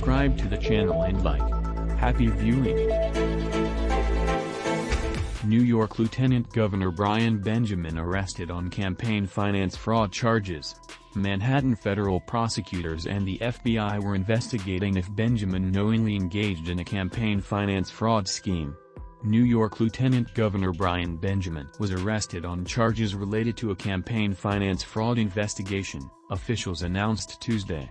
subscribe to the channel and like. Happy viewing. New York Lieutenant Governor Brian Benjamin arrested on campaign finance fraud charges. Manhattan federal prosecutors and the FBI were investigating if Benjamin knowingly engaged in a campaign finance fraud scheme. New York Lieutenant Governor Brian Benjamin was arrested on charges related to a campaign finance fraud investigation, officials announced Tuesday.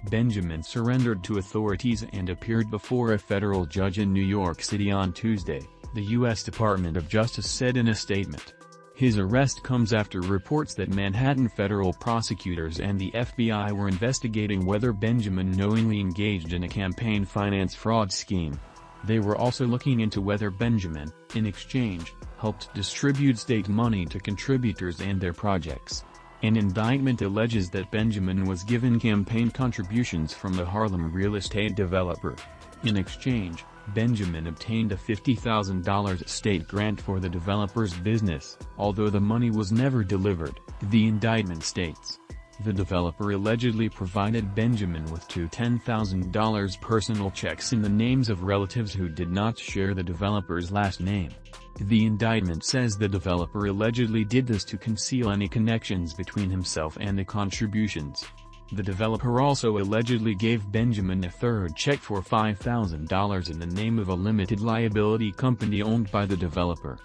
Benjamin surrendered to authorities and appeared before a federal judge in New York City on Tuesday, the U.S. Department of Justice said in a statement. His arrest comes after reports that Manhattan federal prosecutors and the FBI were investigating whether Benjamin knowingly engaged in a campaign finance fraud scheme. They were also looking into whether Benjamin, in exchange, helped distribute state money to contributors and their projects. An indictment alleges that Benjamin was given campaign contributions from the Harlem real estate developer. In exchange, Benjamin obtained a $50,000 state grant for the developer's business, although the money was never delivered, the indictment states. The developer allegedly provided Benjamin with two $10,000 personal checks in the names of relatives who did not share the developer's last name. The indictment says the developer allegedly did this to conceal any connections between himself and the contributions. The developer also allegedly gave Benjamin a third check for $5,000 in the name of a limited liability company owned by the developer.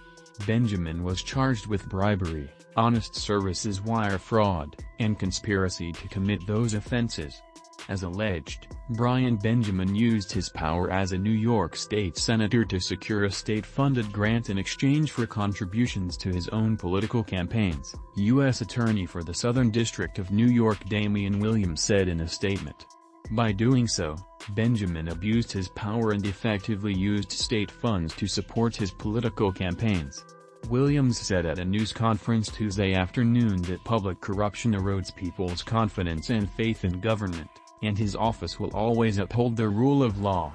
Benjamin was charged with bribery, honest services wire fraud, and conspiracy to commit those offenses. As alleged, Brian Benjamin used his power as a New York State senator to secure a state-funded grant in exchange for contributions to his own political campaigns, U.S. Attorney for the Southern District of New York Damian Williams said in a statement. By doing so, Benjamin abused his power and effectively used state funds to support his political campaigns. Williams said at a news conference Tuesday afternoon that public corruption erodes people's confidence and faith in government, and his office will always uphold the rule of law.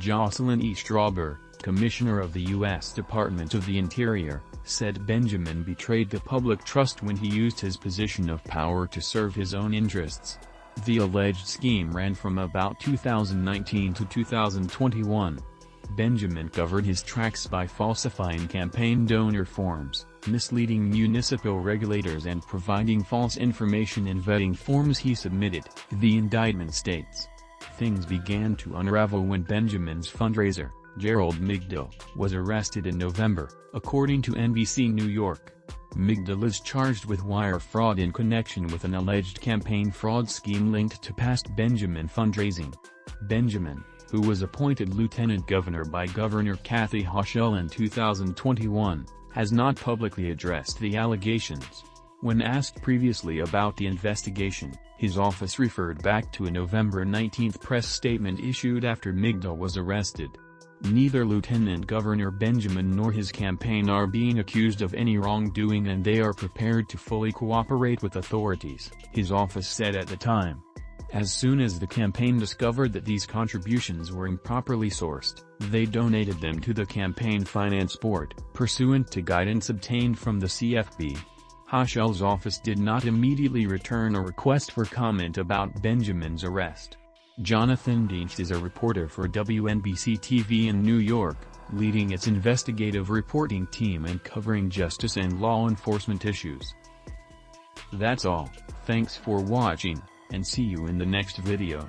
Jocelyn E. Strauber, Commissioner of the U.S. Department of the Interior, said Benjamin betrayed the public trust when he used his position of power to serve his own interests. The alleged scheme ran from about 2019 to 2021. Benjamin covered his tracks by falsifying campaign donor forms, misleading municipal regulators and providing false information in vetting forms he submitted, the indictment states. Things began to unravel when Benjamin's fundraiser, Gerald Migdal, was arrested in November, according to NBC New York. Migdal is charged with wire fraud in connection with an alleged campaign fraud scheme linked to past Benjamin fundraising. Benjamin, who was appointed lieutenant governor by Governor Kathy Hochul in 2021, has not publicly addressed the allegations. When asked previously about the investigation, his office referred back to a November 19 press statement issued after Migdal was arrested. Neither Lieutenant Governor Benjamin nor his campaign are being accused of any wrongdoing and they are prepared to fully cooperate with authorities, his office said at the time. As soon as the campaign discovered that these contributions were improperly sourced, they donated them to the Campaign Finance Board, pursuant to guidance obtained from the CFB. Hochul's office did not immediately return a request for comment about Benjamin's arrest. Jonathan Dienst is a reporter for WNBC-TV in New York, leading its investigative reporting team and covering justice and law enforcement issues. That's all, thanks for watching, and see you in the next video.